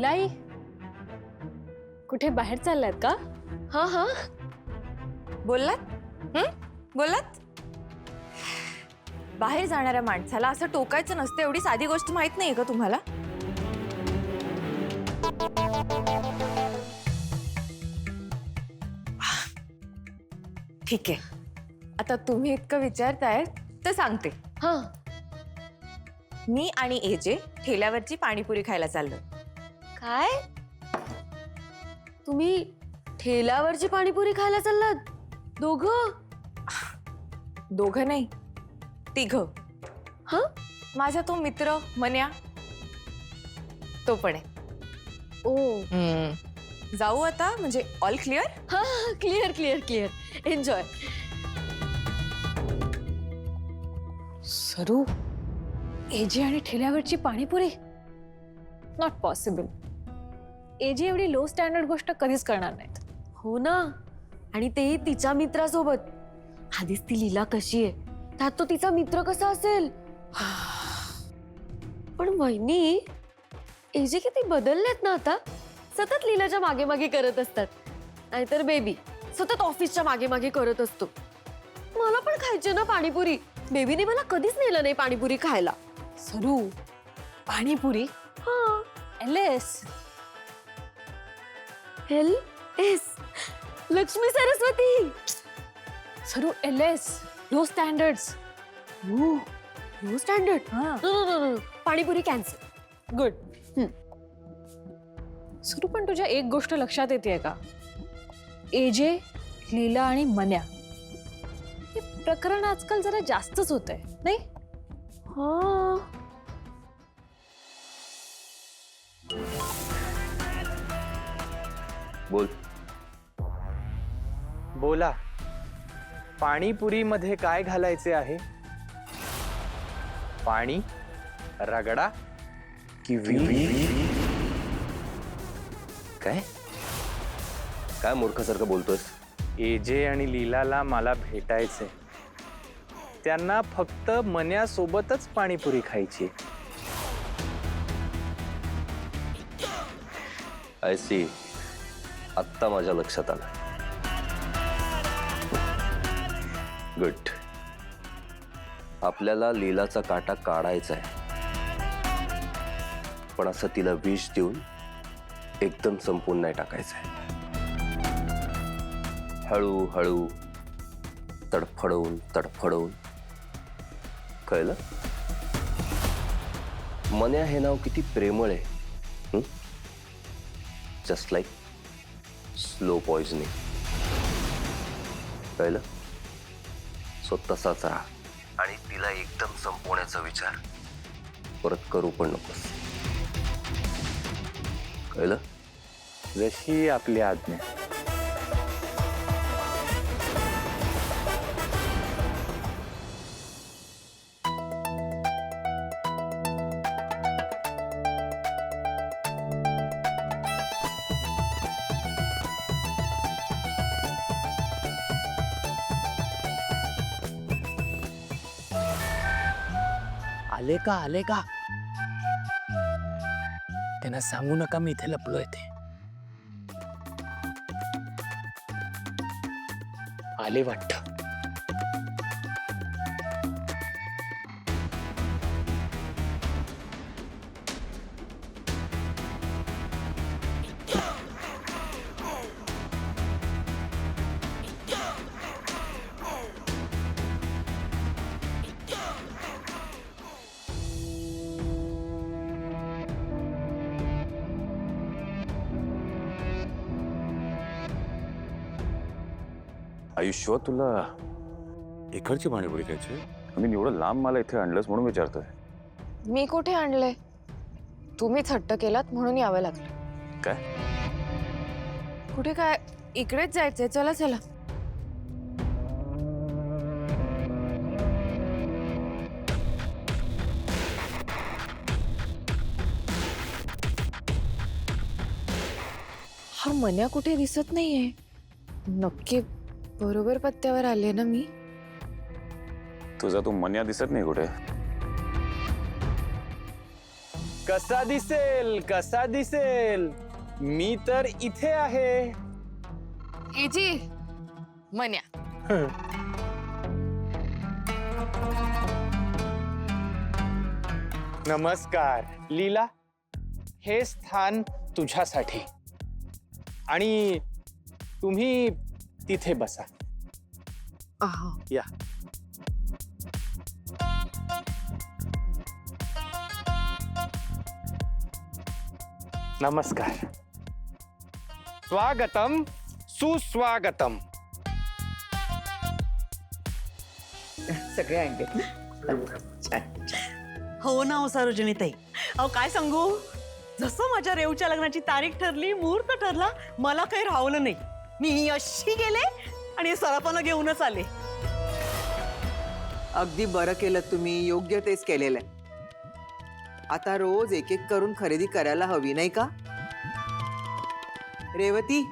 लीलाई, कुठे बाहेर चाललात का? हाँ हाँ बोललात. बोललात. बाहेर जाणाऱ्या माणसाला असं टोकायचं नसतं, एवढी साधी गोष्ट माहित नाहीये का तुम्हाला? ठीक आहे, आता तुम्ही इतकं विचारताय तर सांगते. हाँ. मी आणि एजे ठेल्यावरची पाणीपुरी खायला चाललोय. काय? तुम्ही ठेल्यावरची पाणीपुरी खायला चाललात दोघं? दोघं नाही, तिघं. हाँ? माझा तो मित्र मन्या, तो पण आहे. ओ. जाऊ आता, म्हणजे ऑल क्लिअर. हाँ, clear clear clear. Enjoy. Saru, AJ आणि ठेल्यावरची पाणीपुरी? Not possible. एजे एवढी लो स्टँडर्ड गोष्ट कधीच करणार नाहीत. हो ना, आणि तेही तिच्या मित्रासोबत. आधीच ती लीला कशी आहे, त्यात तो तिचा मित्र कसा असेल. पण वहिनी, एजे किती बदललेत ना आता. सतत लीलाच्या मागे मागे करत असतात. नाहीतर बेबी सतत ऑफिसच्या मागे मागे करत असतो. मला पण खायची ना पाणीपुरी. बेबीने मला कधीच नेलं नाही पाणीपुरी खायला. सरू, पाणीपुरी? हाँ. LS. LS, Lakshmi Saraswati. Saru, LS, low standards. Low standard? हाँ. No, panipuri cancel. Good. Saru, पण तुझ्या एक गोष्ट लक्षात येते का? एजे, लीला आणि मन्या हे प्रकरण आजकाल जरा जास्तच होत आहे, नाही? हाँ. बोल. बोला. पाणीपुरी मध्ये काय घालायचे आहे? पाणी, रगडा की विरी? काय काय मूर्खासारखं बोलतोयस? एजे आणि लीलाला मला भेटायचे. त्यांना फक्त मन्यासोबतच पाणीपुरी खायची. I see. आत्ता माझ्या लक्षात आलं. गुड. आपल्याला लीलाचा काटा काढायचा आहे, पण असं तिला विष देऊन एकदम संपून नाही टाकायचंय. हळूहळू, तडफडवून तडफडवून. कळलं? मन्या हे नाव किती प्रेमळ आहे. Just like slow poisoning. कळलं? सो तसाच राहा, आणि तिला एकदम संपवण्याचा विचार परत करू पण नकोस. कळलं? जशी आपली आज्ञा. आले का? आले का? त्यांना सांगू नका मी इथे लपलोय ते. आले वाटतं. आयुष्य तुला इकडची पाणीपुरी खायची? मी एवढं लांब मला इथे आणलंस म्हणून विचारतोय. मी कुठे आणलंय? तुम्हीच हट्ट केलात म्हणून यावं लागलं. काय? कुठे काय, इकडेच जायचंय. चला चला. हा मन्या कुठे दिसत नाहीये. नक्की बरोबर पत्त्यावर आले ना मी? तुझा तो मन्या दिसत नाही कुठे. कसा दिसेल कसा दिसेल, मी तर इथे आहे. एजी मन्या. नमस्कार लीला, हे स्थान तुझ्यासाठी आणि तुम्ही तिथे बसा. या. नमस्कार. स्वागतम सुस्वागतम. सगळे आणले. हो ना हो सरोजिनीताई. अहो काय सांगू, जसं माझ्या रेवच्या लग्नाची तारीख ठरली, मुहूर्त ठरला, मला काही राहवलं नाही. मी अशी गेले आणि सरापाला घेऊनच आले. अगदी बरं केलं तुम्ही, योग्य तेच केलेलं आहे. आता रोज एक एक करून खरेदी करायला हवी नाही का? रेवती,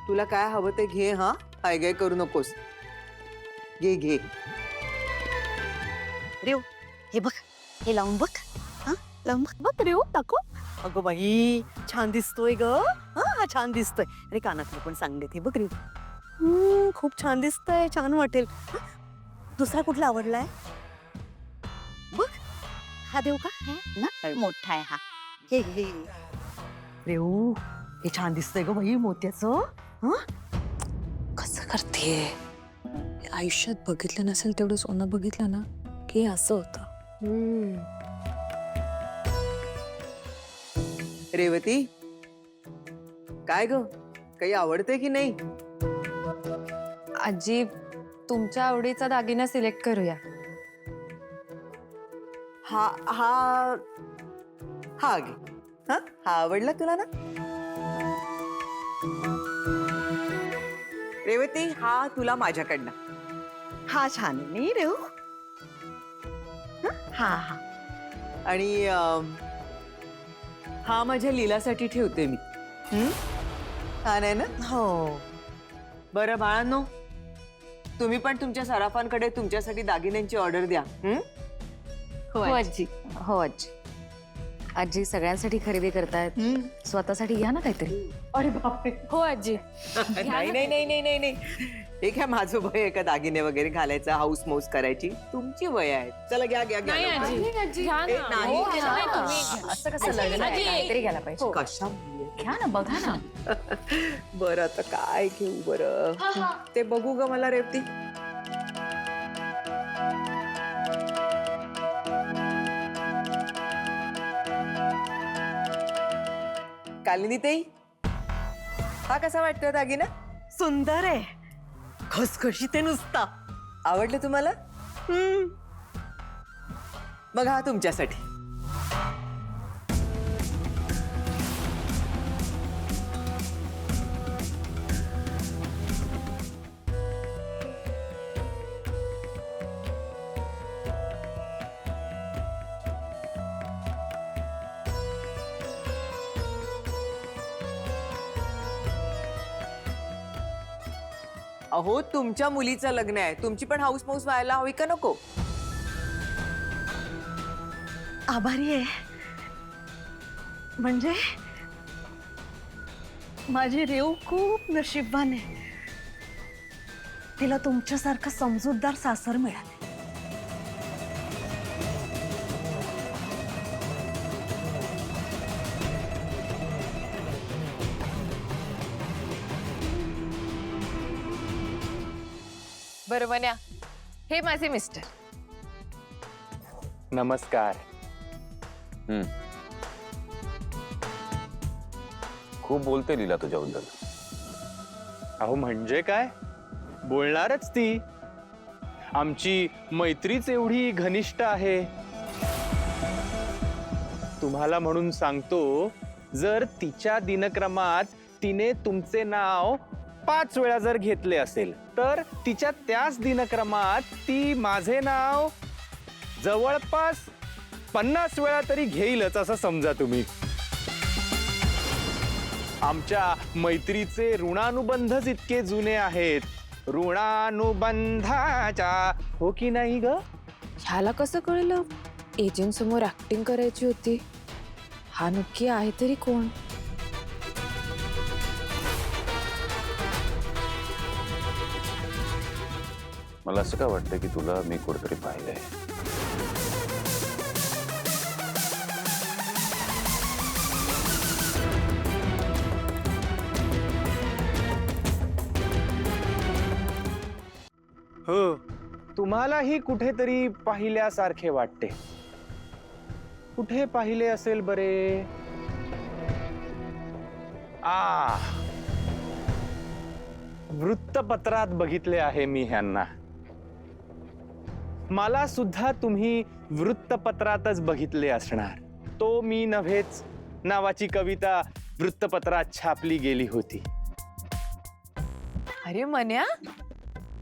तुला काय हवं ते घे. हा, हायगाय करू नकोस. घे घे. रेव हे बघ, हे लावून बघ. हा लावून बघ. बघ रेव, दाखव. अगं बाई, छान दिसतोय ग. हा छान दिसतोय. अरे कानातलं पण चांगले ते बघ रेव. खूप छान दिसतंय, छान वाटेल. दुसरा कुठला आवडलाय बघ. हा देऊ का? ना मोठा आहे हा. हे हे रेव, हे छान दिसतंय ग बाई मोत्याचं. कसं करते? आयुष्यात बघितलं नसेल तेवढं सोनं बघितलं ना की असं होतं. रेवती, काय ग, काही आवडते की नाही? आजी, तुमच्या आवडीचा दागिना सिलेक्ट करूया. हा हा हा घे. हा हा आवडला तुला ना? रेवती, हा तुला माझ्याकडनं. हा छान आहे नाही रेव. हा हा आणि हा माझ्या लीलासाठी ठेवते मी. हा नाही ना? हो. बरं बाळांनो, तुम्ही पण तुमच्या सराफांकडे तुमच्यासाठी दागिन्यांची ऑर्डर द्या. हो आजी. हो आजी. आजी सगळ्यांसाठी खरेदी करतायत, स्वतःसाठी घ्या ना काहीतरी. अरे बापरे. हो आजी. नाही नाही नाही नाही नाही नाही, हे काय माझं वय आहे का दागिने वगैरे घालायचा, हाऊस मौस करायची? तुमची वय आहे. चला घ्या घ्या घ्या. घ्या ए, ना. नाही, हो, नाही, घ्या नाही, ना. तुम्ही घ्या. असं कसं लग्न आहे? काहीतरी घ्यायला पाहिजे. कशा घ्या ना, बघा ना. बरं आता काय घेऊ बरं? ते बघू ग मला रेवती. कालिनी ताई, हा कसा वाटतोय दागिना? सुंदर आहे, खसखशीत आहे नुसता. आवडलं तुम्हाला? मग हा तुमच्यासाठी. अहो, तुमच्या मुलीचं लग्न आहे, तुमची पण हाऊस मौस व्हायला हवी का नको? आभारी आहे. म्हणजे माझी रेव खूप नशीबवान आहे. तिला तुमच्यासारखं समजूतदार सासर मिळाले. बरं मन्या, हे माझे मिस्टर. नमस्कार. खूप बोलते लीला तुझ्याबद्दल. अहो म्हणजे काय, बोलणारच ती. आमची मैत्रीच एवढी घनिष्ठ आहे. तुम्हाला म्हणून सांगतो, जर तिच्या दिनक्रमात तिने तुमचे नाव 5 वेळा जर घेतले असेल, तर तिच्या त्याच दिनक्रमात ती माझे नाव जवळपास 50 वेळा तरी घेईलच, असं समजा तुम्ही. आमच्या मैत्रीचे ऋणानुबंधच इतके जुने आहेत. ऋणानुबंधाच्या, हो की नाही ग? ह्याला कसं कळलं? एजंट समोर ऍक्टिंग करायची होती. हा नक्की आहे तरी कोण? मला असं का वाटतं की तुला मी कुठेतरी पाहिलंय. हो, तुम्हालाही कुठेतरी पाहिल्यासारखे वाटते. कुठे पाहिले असेल बरे? वृत्तपत्रात बघितले आहे मी ह्यांना. मला सुद्धा तुम्ही वृत्तपत्रातच बघितले असणार. तो मी नव्हेच नावाची कविता वृत्तपत्रात छापली गेली होती. अरे मन्या,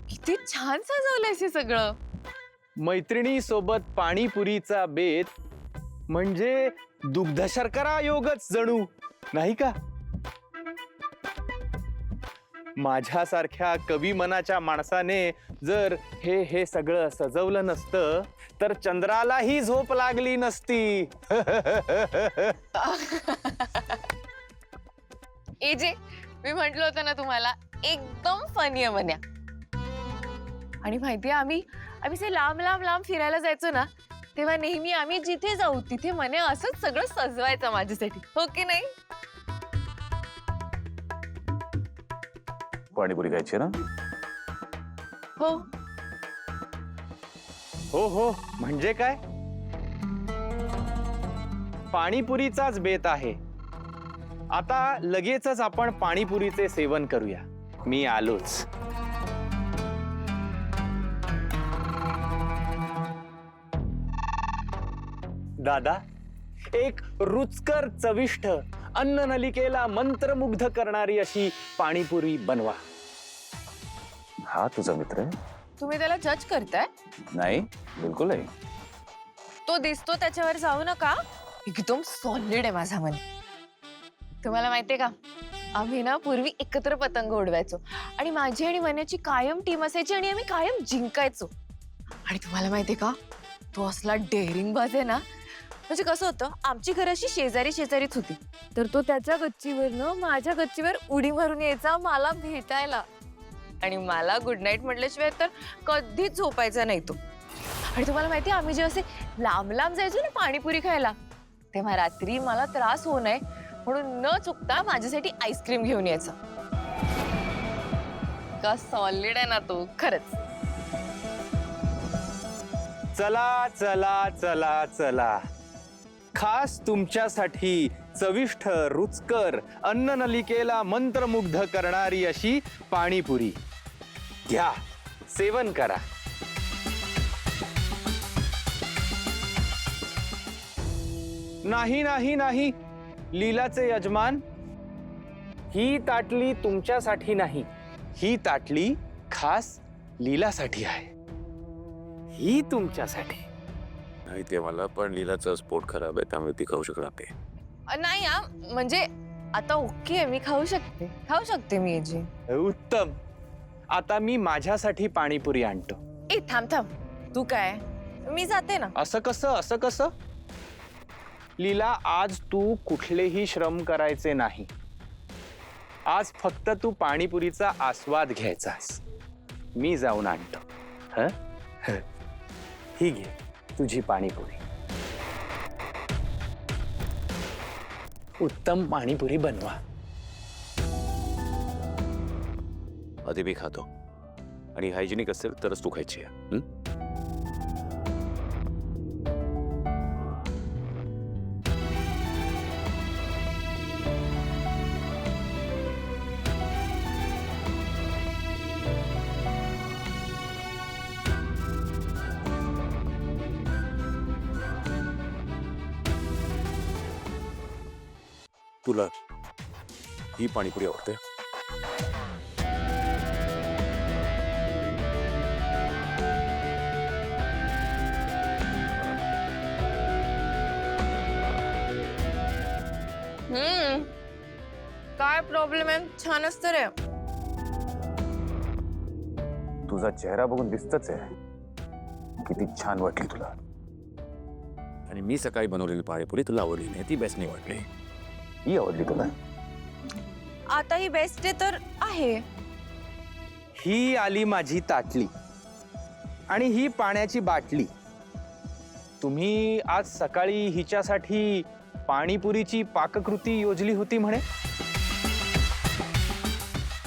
किती छान सजवलंयस हे सगळं. मैत्रिणी सोबत पाणीपुरीचा बेत म्हणजे दुग्ध शर्करा योगच जणू, नाही का? माझ्यासारख्या कवी मनाच्या माणसाने जर हे सगळं सजवलं नसतं तर चंद्रालाही झोप लागली नसती. एजे, मी म्हंटल होतं ना तुम्हाला, एकदम फनी आहे मन्या. आणि माहितीये, आम्ही असे लांब लांब लांब फिरायला जायचो ना, तेव्हा नेहमी आम्ही जिथे जाऊ तिथे मन्या असंच सगळं सजवायचं माझ्यासाठी, हो की नाही? पाणीपुरी खायची ना? हो. हो हो, म्हणजे काय? पाणीपुरीचाच बेत आहे. आता लगेचच आपण पाणीपुरीचे सेवन करूया. मी आलोच. दादा, एक रुचकर चविष्ट अन्न नलिकेला मंत्रमुग्ध करणारी अशी पाणीपुरी बनवा. हा तुझा मित्र आहे? तुम्ही त्याला जज करताय? नाही, बिलकुल नाही. तो दिसतो त्याच्यावर जाऊ नका. एकदम सॉलिड आहे माझा मन. तुम्हाला माहितीये का, आम्ही ना पूर्वी एकत्र पतंग उडवायचो आणि माझी आणि मन्याची कायम टीम असायची आणि आम्ही कायम जिंकायचो. आणि तुम्हाला माहितीये का, तो असला डेअरिंग बाज आहे ना. म्हणजे कसं होतं, आमची घरं अशी शेजारी शेजारीच होती, तर तो त्याच्या गच्चीवरनं माझ्या गच्चीवर उडी मारून यायचा मला भेटायला. आणि मला गुड नाईट म्हटल्याशिवाय तर कधीच झोपायचा नाही तो. आणि तुम्हाला माहिती, आम्ही जे असे लांब लांब जायचो ना पाणीपुरी खायला, तेव्हा रात्री मला त्रास होऊ नये म्हणून न चुकता माझ्यासाठी आईस्क्रीम घेऊन यायचा. का सॉलिड आहे ना तो, खरंच. चला चला चला चला, खास तुमच्यासाठी चविष्ट रुचकर अन्न नलिकेला मंत्रमुग्ध करणारी अशी पाणीपुरी घ्या, सेवन करा. नाही नाही नाही, लीलाचे यजमान, ही ताटली तुमच्यासाठी नाही. ही ताटली खास लीलासाठी आहे. ही तुमच्यासाठी. नाही ते मला, पण लीलाचा स्पोर्ट खराब आहे त्यामुळे ती खाऊ शकणार नाही. नाही हा, म्हणजे आता ओके आहे, मी खाऊ शकते मी जी. उत्तम. आता मी माझ्यासाठी पाणीपुरी आणतो. ए थांब थांब, तू काय? मी जाते ना. असं कसं? लीला, आज तू कुठलेही श्रम करायचे नाही. आज फक्त तू पाणीपुरीचा आस्वाद घ्यायचास. मी जाऊन आणतो. हं? ही घे तुझी पाणीपुरी. उत्तम पाणीपुरी बनवा. आधी मी खातो आणि हायजेनिक असेल तरच तू खायची आहे. तुला ही पाणीपुरी आवडते? काय प्रॉब्लेम आहे? छान असतं रे. तुझा चेहरा बघून दिसतच आहे किती छान वाटली तुला. आणि मी सकाळी बनवलेली पाणीपुरी तुला आवडली नाही, ती बेस्ट नाही वाटली. ही आवडली तुला. आता ही बेस्ट आहे तर आहे. ही आली माझी ताटली आणि ही पाण्याची बाटली. तुम्ही आज सकाळी हिच्यासाठी पाणीपुरीची पाककृती योजली होती म्हणे.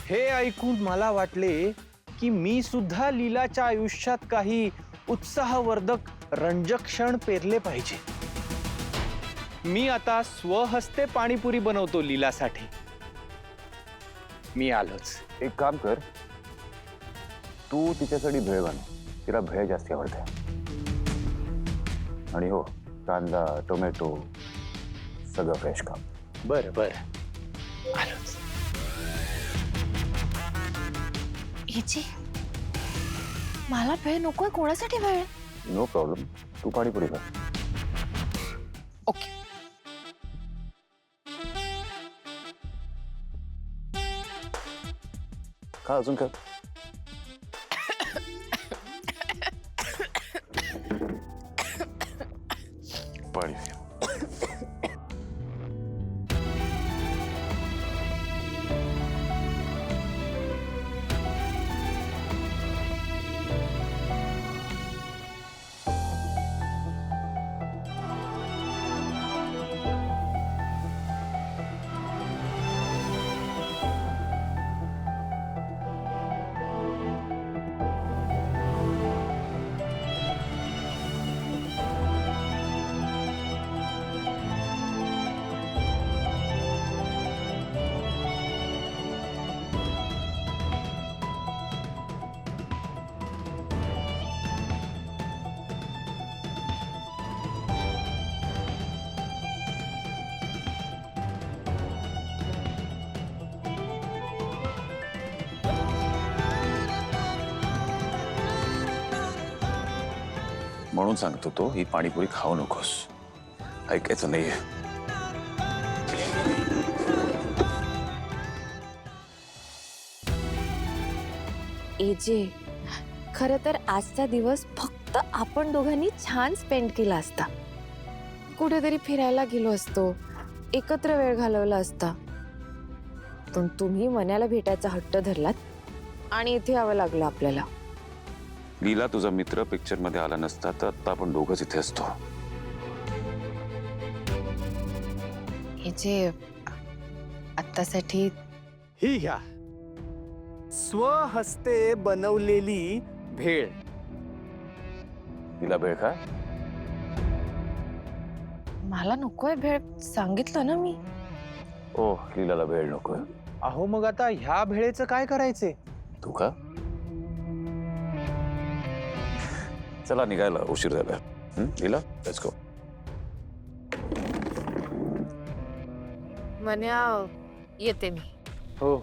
हे ऐकून मला वाटले की मी सुद्धा लीलाच्या आयुष्यात काही उत्साहवर्धक रंजक क्षण पेरले पाहिजे. मी आता स्वहस्ते पाणीपुरी बनवतो लीलासाठी. मी आलोच. एक काम कर, तू तिच्यासाठी भेळ बनव. तिला भेळ जास्त आवडते. आणि हो, कांदा टोमॅटो सगळं फ्रेश काम. बरं बरं, आलोच. हिची मला भेळ नकोय. कोणासाठी भेळ? नो प्रॉब्लेम, तू पाणीपुरी कर. ओके. खा अजून खा. पाणी पिऊ. म्हणून सांगतो तो, ही पाणीपुरी खाऊ नकोस. ऐकायचं नाहीये. एजे, खरं तर आजचा दिवस फक्त आपण दोघांनी छान स्पेंड केला असता. कुठेतरी फिरायला गेलो असतो, एकत्र वेळ घालवला असता. पण तुम्ही मनाला भेटायचा हट्ट धरलात आणि इथे यावं लागलं आपल्याला. लीला तुझा मित्र पिक्चर मध्ये आला नसता तर आता आपण दोघंच इथे असतो. एजे, आत्तासाठी ही घ्या स्वहस्ते बनवलेली भेळ. लीला भेळ खा. मला नकोय भेळ, सांगितलं ना मी. ओ, लीलाला भेळ नको. अहो मग आता ह्या भेळेचं काय करायचे? तू खा. चला निघायला, उशीर झाला. लीला, लेट्स गो. मन्या, येते मी. हो,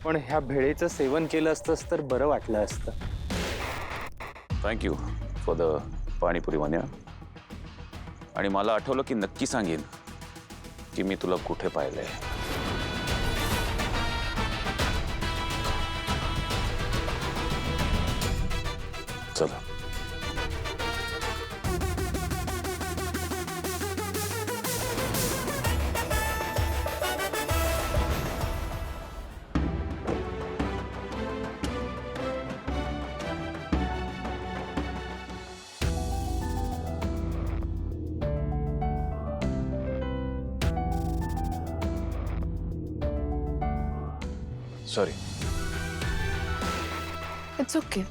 पण ह्या भेळेचं सेवन केलं असतंस तर बरं वाटलं असतं. थँक्यू फॉर द पाणीपुरी मान्या. आणि मला आठवलं की नक्की सांगेन की मी तुला कुठे पाहिलंय. चला. सॉरी. It's okay.